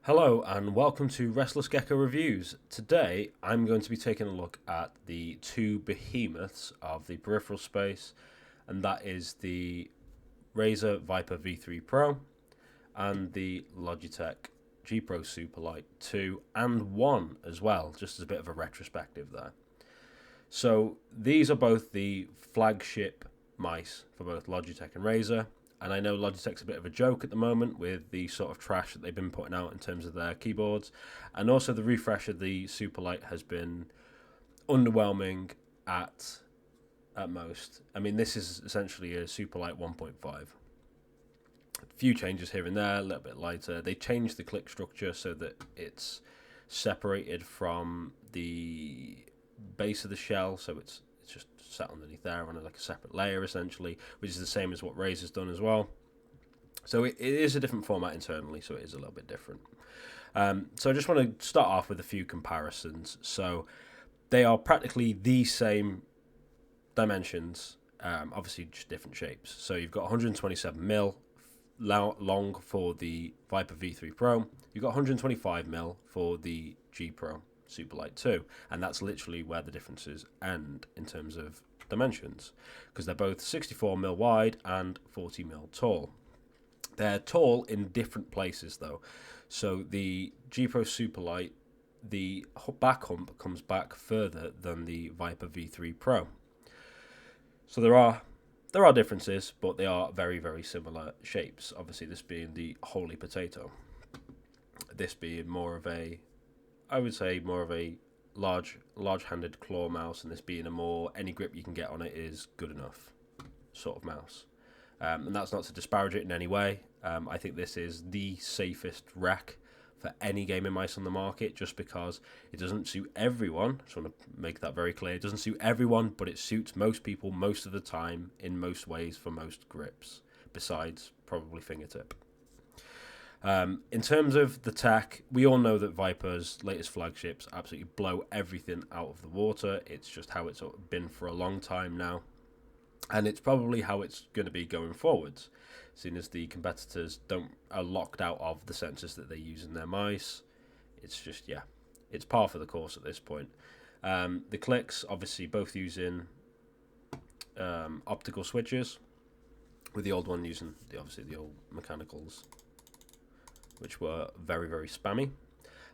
Hello and welcome to Restless Gecko Reviews. Today I'm going to be taking a look at the two behemoths of the peripheral space, and that is the Razer Viper V3 Pro and the Logitech Gpro Superlight 2 and 1 as well, just as a bit of a retrospective there. So these are both the flagship mice for both Logitech and Razer. And I know Logitech's a bit of a joke at the moment with the sort of trash that they've been putting out in terms of their keyboards. And also the refresh of the Superlight has been underwhelming at most. I mean, this is essentially a Superlight 1.5. A few changes here and there, a little bit lighter. They changed the click structure so that it's separated from the base of the shell, so it's just sat underneath there on like a separate layer essentially, which is the same as what Razer's done as well. So it is a different format internally, so it is a little bit different. So I just want to start off with a few comparisons. So they are practically the same dimensions, obviously just different shapes. So you've got 127mm long for the Viper V3 Pro, you've got 125mm for the Gpro Superlight 2, and that's literally where the differences end in terms of dimensions, because they're both 64mm wide and 40mm tall. They're tall in different places though. So the Gpro Superlight, the back hump comes back further than the Viper V3 Pro. So there are differences, but they are very, very similar shapes. Obviously this being the holy potato, this being more of a, I would say, more of a large-handed claw mouse, and this being a more any grip you can get on it is good enough sort of mouse. And that's not to disparage it in any way. I think this is the safest rack for any gaming mice on the market, just because it doesn't suit everyone. I just want to make that very clear. It doesn't suit everyone, but it suits most people most of the time in most ways for most grips, besides probably fingertip. In terms of the tech, we all know that Viper's latest flagships absolutely blow everything out of the water. It's just how it's been for a long time now, and it's probably how it's going to be going forwards, seeing as the competitors are locked out of the sensors that they use in their mice. It's just, yeah, it's par for the course at this point. The clicks, obviously both using optical switches, with the old one using obviously the old mechanicals, which were very, very spammy.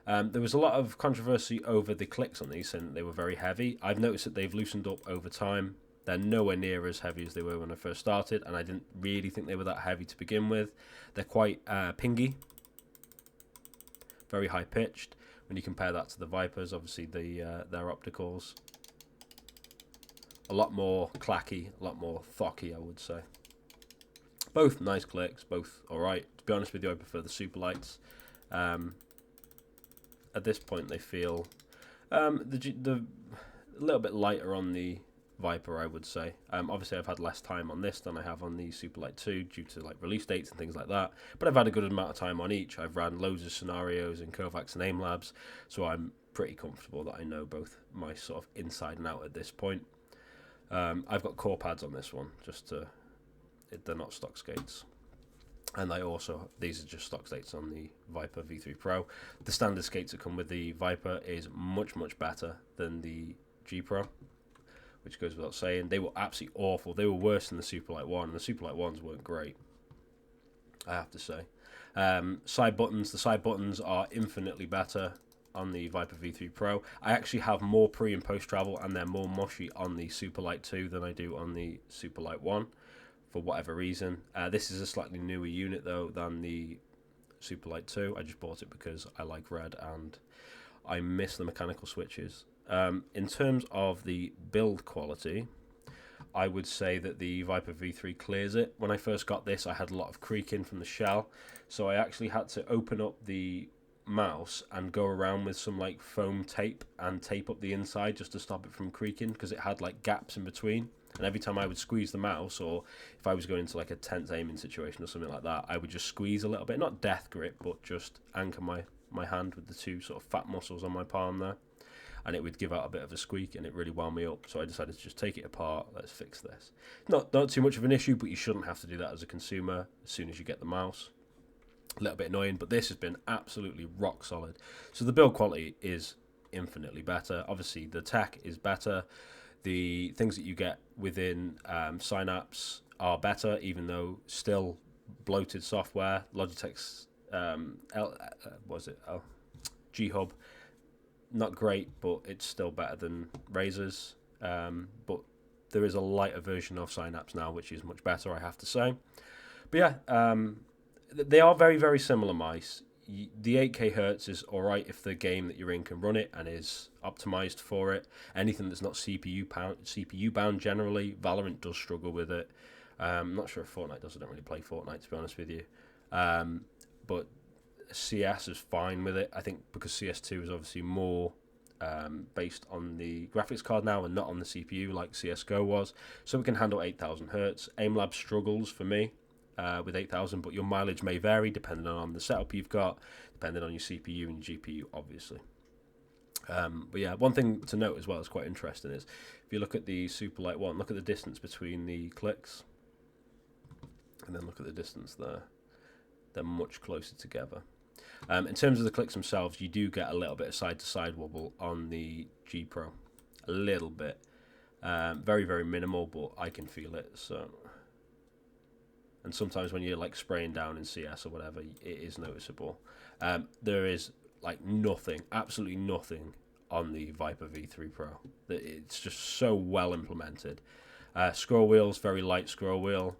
There was a lot of controversy over the clicks on these, and they were very heavy. I've noticed that they've loosened up over time. They're nowhere near as heavy as they were when I first started, and I didn't really think they were that heavy to begin with. They're quite pingy, very high-pitched. When you compare that to the Vipers, obviously their opticals, a lot more clacky, a lot more thocky, I would say. Both nice clicks, both alright. To be honest with you, I prefer the Superlights. At this point, they feel a little bit lighter on the Viper, I would say. Obviously, I've had less time on this than I have on the Superlight 2 due to like release dates and things like that. But I've had a good amount of time on each. I've ran loads of scenarios in Kovacs and Aim Labs, so I'm pretty comfortable that I know both my sort of inside and out at this point. I've got core pads on this one, just to... They're not stock skates, and these are just stock skates on the Viper V3 Pro. The standard skates that come with the Viper is much, much better than the Gpro, which goes without saying. They were absolutely awful. They were worse than the Superlight 1, and the Superlight 1s weren't great, I have to say. Side buttons, the side buttons are infinitely better on the Viper V3 Pro. I actually have more pre and post travel, and they're more mushy on the Superlight 2 than I do on the Superlight 1. For whatever reason. This is a slightly newer unit though than the Superlight 2. I just bought it because I like red and I miss the mechanical switches. In terms of the build quality, I would say that the Viper V3 clears it. When I first got this, I had a lot of creaking from the shell, so I actually had to open up the mouse and go around with some like foam tape and tape up the inside just to stop it from creaking, because it had like gaps in between. And every time I would squeeze the mouse, or if I was going into like a tense aiming situation or something like that, I would just squeeze a little bit, not death grip, but just anchor my hand with the two sort of fat muscles on my palm there, and it would give out a bit of a squeak, and it really wound me up. So I decided to just take it apart. Let's fix this. Not too much of an issue, but you shouldn't have to do that as a consumer as soon as you get the mouse. a little bit annoying, but this has been absolutely rock solid. So the build quality is infinitely better. Obviously, the tech is better. The things that you get within Synapse are better, even though still bloated software. Logitech's G-Hub, not great, but it's still better than Razer's. But there is a lighter version of Synapse now, which is much better, I have to say. But yeah, they are very, very similar mice. The 8K hertz is alright if the game that you're in can run it and is optimized for it. Anything that's not CPU bound generally, Valorant does struggle with it. I'm not sure if Fortnite does. I don't really play Fortnite, to be honest with you. But CS is fine with it. I think because CS2 is obviously more based on the graphics card now and not on the CPU like CSGO was. So we can handle 8000 hertz. AimLab struggles for me with 8000, but your mileage may vary depending on the setup you've got, depending on your CPU and your GPU, obviously. But yeah, one thing to note as well is quite interesting is if you look at the Superlight one, look at the distance between the clicks, and then look at the distance there. They're much closer together. In terms of the clicks themselves, you do get a little bit of side-to-side wobble on the Gpro, a little bit, very, very minimal, but I can feel it. So, and sometimes when you're like spraying down in CS or whatever, it is noticeable. There is like nothing, absolutely nothing on the Viper V3 Pro. It's just so well implemented. Scroll wheels, very light scroll wheel,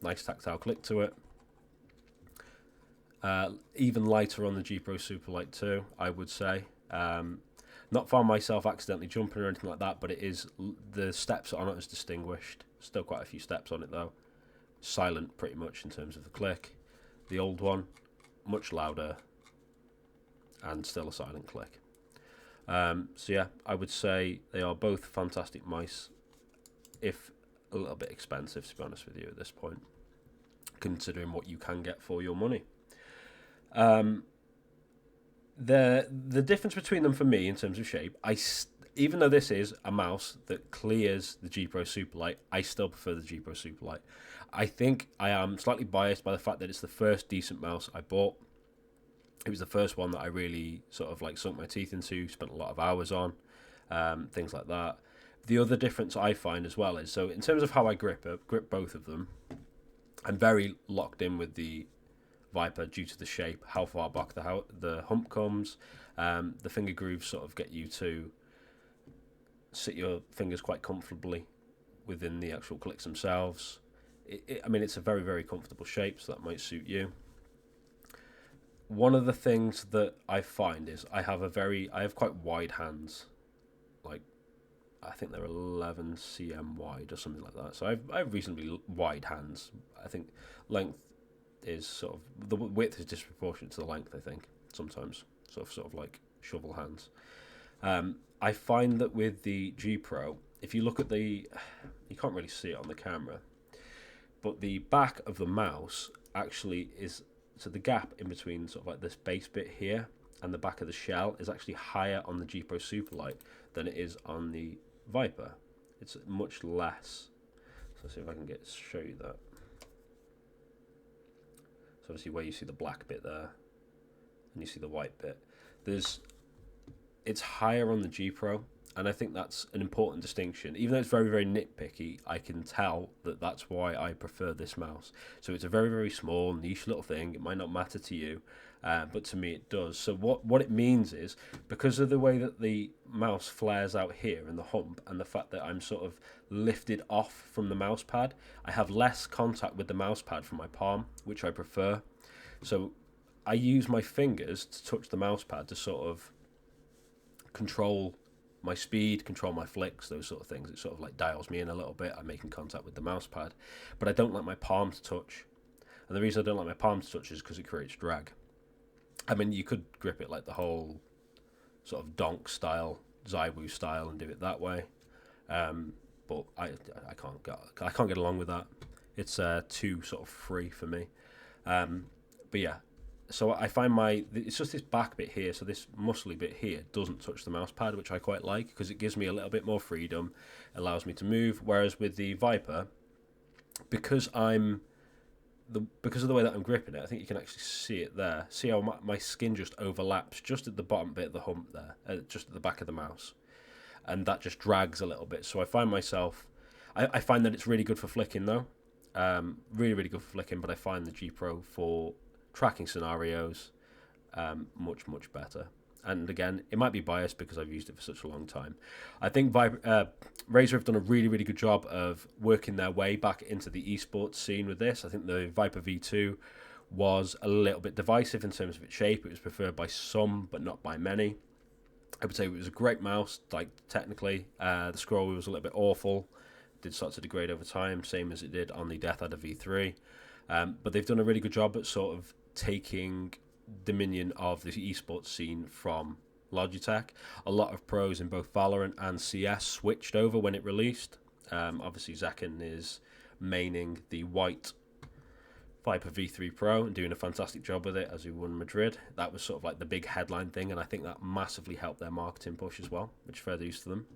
nice tactile click to it. Even lighter on the Gpro Superlight 2, I would say. Not found myself accidentally jumping or anything like that, but it is, the steps on it is distinguished. Still quite a few steps on it though. Silent pretty much in terms of the click. The old one, much louder, and still a silent click. So yeah, I would say they are both fantastic mice, if a little bit expensive, to be honest with you at this point, considering what you can get for your money. The difference between them for me in terms of shape, even though this is a mouse that clears the Gpro Superlight, I still prefer the Gpro Superlight. I think I am slightly biased by the fact that it's the first decent mouse I bought. It was the first one that I really sort of like sunk my teeth into, spent a lot of hours on, things like that. The other difference I find as well is, so in terms of how I grip both of them, I'm very locked in with the Viper due to the shape, how far back the hump comes. The finger grooves sort of get you to sit your fingers quite comfortably within the actual clicks themselves. I mean, it's a very, very comfortable shape, so that might suit you. One of the things that I find is I have quite wide hands, like I think they're 11 cm wide or something like that. So I have reasonably wide hands. I think length is sort of, the width is disproportionate to the length, I think, sometimes, sort of like shovel hands. I find that with the Gpro, if you look at you can't really see it on the camera, but the back of the mouse actually is, so the gap in between sort of like this base bit here and the back of the shell is actually higher on the Gpro Superlight than it is on the Viper. It's much less. So let's see if I can show you that. So obviously where you see the black bit there and you see the white bit, it's higher on the Gpro, and I think that's an important distinction. Even though it's very, very nitpicky, I can tell that that's why I prefer this mouse. So it's a very, very small, niche little thing. It might not matter to you, but to me it does. So what it means is, because of the way that the mouse flares out here in the hump, and the fact that I'm sort of lifted off from the mouse pad, I have less contact with the mouse pad from my palm, which I prefer. So I use my fingers to touch the mouse pad to sort of control my speed, control my flicks, those sort of things. It sort of like dials me in a little bit. I'm making contact with the mouse pad, but I don't like my palm to touch. And the reason I don't like my palm to touch is because it creates drag. I mean, you could grip it like the whole sort of donk style, Zowie style, and do it that way, but I can't get along with that. It's too sort of free for me. But yeah. So I find it's just this back bit here, so this muscly bit here doesn't touch the mouse pad, which I quite like because it gives me a little bit more freedom, allows me to move. Whereas with the Viper, because I'm because of the way that I'm gripping it, I think you can actually see it there. See how my skin just overlaps just at the bottom bit of the hump there, just at the back of the mouse, and that just drags a little bit. So I find myself, I find that it's really good for flicking though, really really good for flicking. But I find the Gpro for tracking scenarios much better. And again, it might be biased because I've used it for such a long time. I think Razer have done a really, really good job of working their way back into the esports scene with this. I think the Viper V2 was a little bit divisive in terms of its shape. It was preferred by some, but not by many. I would say it was a great mouse, like technically. The scroll wheel was a little bit awful. It did start to degrade over time, same as it did on the Deathadder V3. But they've done a really good job at sort of taking dominion of the esports scene from Logitech. A lot of pros in both Valorant and CS switched over when it released. Obviously Zakin is maining the white Viper V3 Pro and doing a fantastic job with it as he won Madrid. That was sort of like the big headline thing, and I think that massively helped their marketing push as well, which further use to them.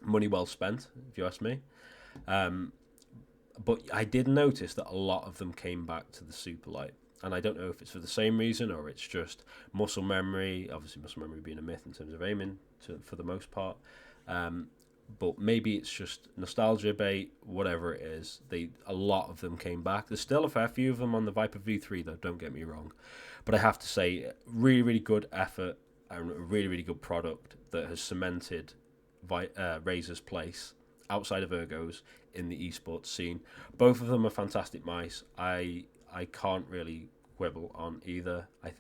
Money well spent, if you ask me. But I did notice that a lot of them came back to the Superlight. And I don't know if it's for the same reason or it's just muscle memory. Obviously, muscle memory being a myth in terms of aiming for the most part. But maybe it's just nostalgia bait, whatever it is. A lot of them came back. There's still a fair few of them on the Viper V3, though, don't get me wrong. But I have to say, really, really good effort and a really, really good product that has cemented Razer's place outside of Ergo's in the esports scene. Both of them are fantastic mice. I can't really quibble on either. I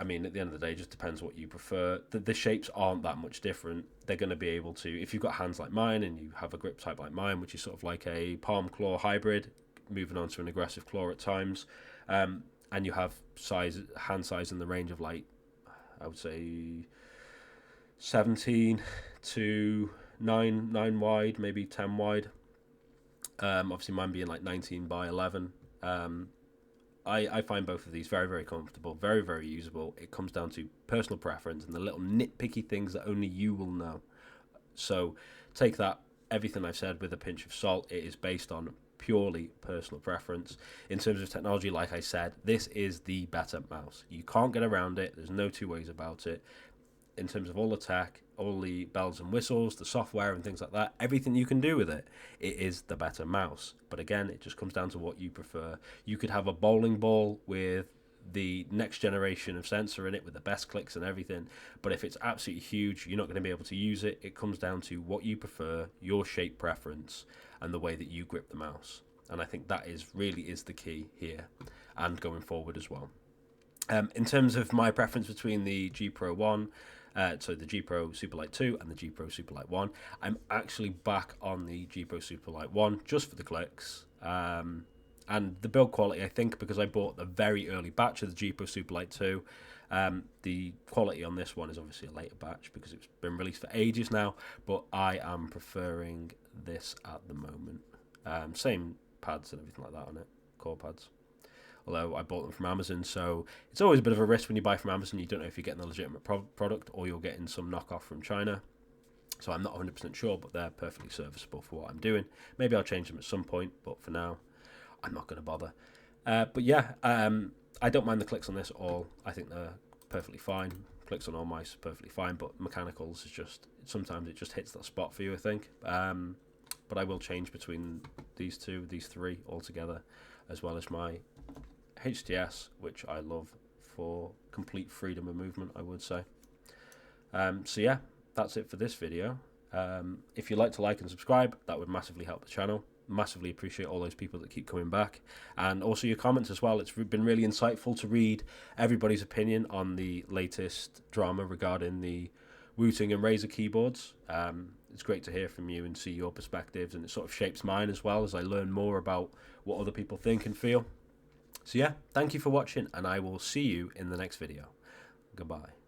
mean, at the end of the day, it just depends what you prefer. The shapes aren't that much different. They're going to be able to, if you've got hands like mine and you have a grip type like mine, which is sort of like a palm claw hybrid, moving on to an aggressive claw at times, and you have hand size in the range of like, I would say 17 to 9 wide, maybe 10 wide. Obviously mine being like 19 by 11. I find both of these very, very comfortable, very, very usable. It comes down to personal preference and the little nitpicky things that only you will know. So take that, everything I've said, with a pinch of salt. It is based on purely personal preference. In terms of technology, like I said, this is the better mouse. You can't get around it. There's no two ways about it. In terms of all the tech, all the bells and whistles, the software and things like that, everything you can do with it, it is the better mouse. But again, it just comes down to what you prefer. You could have a bowling ball with the next generation of sensor in it with the best clicks and everything, but if it's absolutely huge, you're not going to be able to use it. It comes down to what you prefer, your shape preference, and the way that you grip the mouse. And I think that really is the key here and going forward as well. In terms of my preference between the Gpro 1, so the Gpro Superlight 2 and the Gpro Superlight 1, I'm actually back on the Gpro Superlight 1 just for the clicks. And the build quality, I think, because I bought the very early batch of the Gpro Superlight 2, the quality on this one is obviously a later batch because it's been released for ages now, but I am preferring this at the moment. Same pads and everything like that on it, core pads. Although I bought them from Amazon, so it's always a bit of a risk when you buy from Amazon. You don't know if you're getting a legitimate product or you're getting some knockoff from China. So I'm not 100% sure, but they're perfectly serviceable for what I'm doing. Maybe I'll change them at some point, but for now, I'm not going to bother. But yeah, I don't mind the clicks on this at all. I think they're perfectly fine. Clicks on all mice are perfectly fine, but mechanicals is just, sometimes it just hits that spot for you, I think. But I will change between these three altogether, as well as my HTS, which I love for complete freedom of movement, I would say. So yeah, that's it for this video. If you'd like to like and subscribe, that would massively help the channel. Massively appreciate all those people that keep coming back, and also your comments as well. It's been really insightful to read everybody's opinion on the latest drama regarding the Wooting and Razer keyboards. It's great to hear from you and see your perspectives, and it sort of shapes mine as well as I learn more about what other people think and feel. So yeah, thank you for watching, and I will see you in the next video. Goodbye.